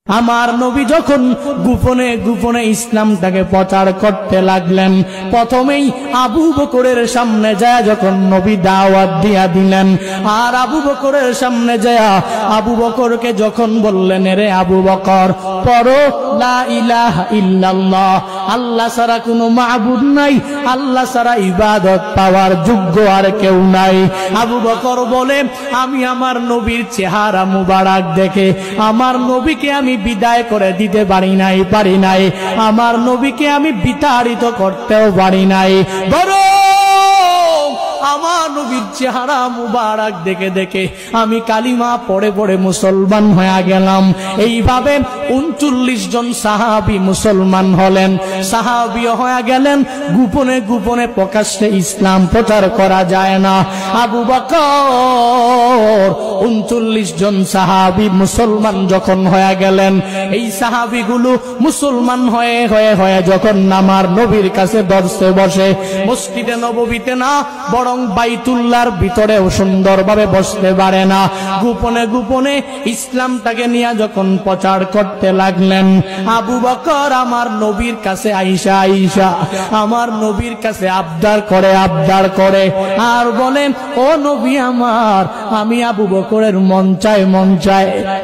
আমার নবী যখন গোপনে গোপনে ইসলামটাকে প্রচার করতে লাগলেন, প্রথমেই আবু বকরের সামনে যায় যখন নবী দাওয়াত দিয়া দিলেন, আর আবু বকরের সামনে যায় আবু বকরকে যখন বললেন, রে আবু বকর, পড়ো লা ইলাহা ইল্লাল্লাহ, আল্লাহ ছাড়া কোনো মাবুদ নাই, আল্লাহ ছাড়া ইবাদত পাওয়ার যোগ্য আর কেউ নাই। আবু বকর বলে, আমি আমার নবীর চেহারা মুবারক দেখে আমার নবীকে আমি বিদায় করে দিতে পারি নাই, আমার নবীকে আমি বিতাড়িত করতেও পারি নাই, বরং আমার নবীর চেহারা মুবারক দেখে দেখে আমি কালিমা পড়ে পড়ে মুসলমান হয়ে গেলাম। এইভাবে 39 জন সাহাবী মুসলমান হলেন, সাহাবী হয়ে গেলেন। গোপনে গোপনে প্রকাশ্যে ইসলাম প্রচার করা যায় না। আবু বকর 39 জন সাহাবী মুসলমান যখন হয়ে গেলেন, এই সাহাবীগুলো মুসলমান হয়ে যখন আমার নবীর কাছে দরসে বসে, মসজিদে নববীতে না বরং বাইতুল্লাহর ভিতরেও সুন্দরভাবে বসতে পারে না, গোপনে গোপনে ইসলামটাকে নিয়ে যখন প্রচার করতে লাগলেন, আবু বকর আমার নবীর কাছে আইসা আমার নবীর কাছে আবদার করে আর বলে, ও নবী আমার, আমি আবু বকরের মন চায়।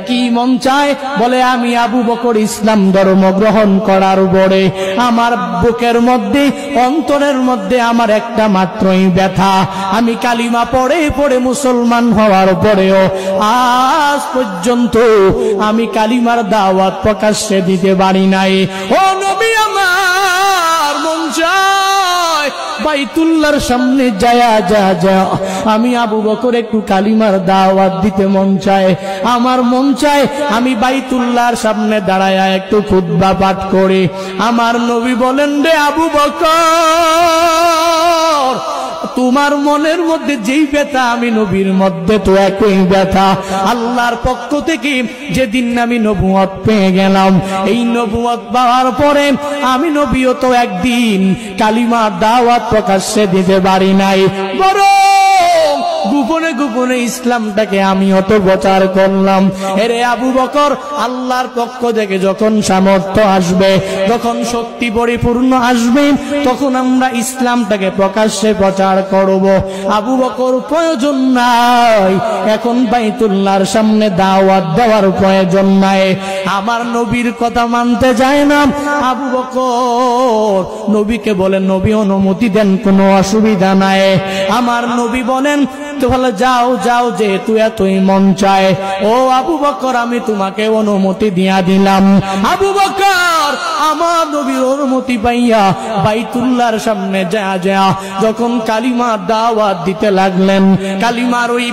কি মন চায়? বলে, আমি আবু বকর ইসলাম ধর্ম গ্রহণ করার পরে আমার বুকের মধ্যে, অন্তরের মধ্যে আমার একটা মাত্রই ব্যথা। আমি কালিমা পড়ে পড়ে মুসলমান হওয়ার পরেও আজ পর্যন্ত আমি কালিমার দাওয়াত প্রকাশ্যে দিতে পারি নাই। ও নবী আমার, মন চায় বাইতুল্লাহর সামনে যা আমি আবু বকর একটু কালিমার দাওয়াত দিতে মন চায়। আমার মন চায় আমি বাইতুল্লাহর সামনে দাঁড়ায় একটু খুতবা পাঠ করে। আমার নবী বলেন, রে আবু বকর, তোমার মনের মধ্যে যেই ব্যথা আমি নবীর মধ্যে তো একই ব্যথা। আল্লাহর পক্ষ থেকে যেদিন আমি নবুয়ত পেয়ে গেলাম, এই নবুয়ত পাওয়ার পরে আমি নবীও তো একদিন কালিমার দাওয়াত প্রকাশ্যে দিতে পারি নাই, বরং গোপনে গোপনে ইসলামটাকে আমি অত প্রচার করলাম। এরে আবু বকর, আল্লাহর পক্ষ থেকে যখন সামর্থ্য আসবে, যখন শক্তি পরিপূর্ণ আসবে, তখন আমরা ইসলামটাকে প্রকাশ্যে প্রচার করব। আবু বকর, প্রয়োজন নাই, এখন বাইতুল্লাহর সামনে দাওয়াত দেওয়ার প্রয়োজন নাই। আমার নবীর কথা মানতে যায় না আবু বকর, নবীকে বলেন, নবী অনুমতি দেন, কোনো অসুবিধা নাই। আমার নবী বলেন, তাহলে যাও যেহেতু এতই মন চায়, ও আবু বকর, আমি তোমাকে অনুমতি দিয়া দিলাম। আবু বকর আমার নবীর অনুমতি পাইয়া বাইতুল্লাহর সামনে যা যখন কালিমার দাওয়াত দিতে লাগলেন, কালিমার ওই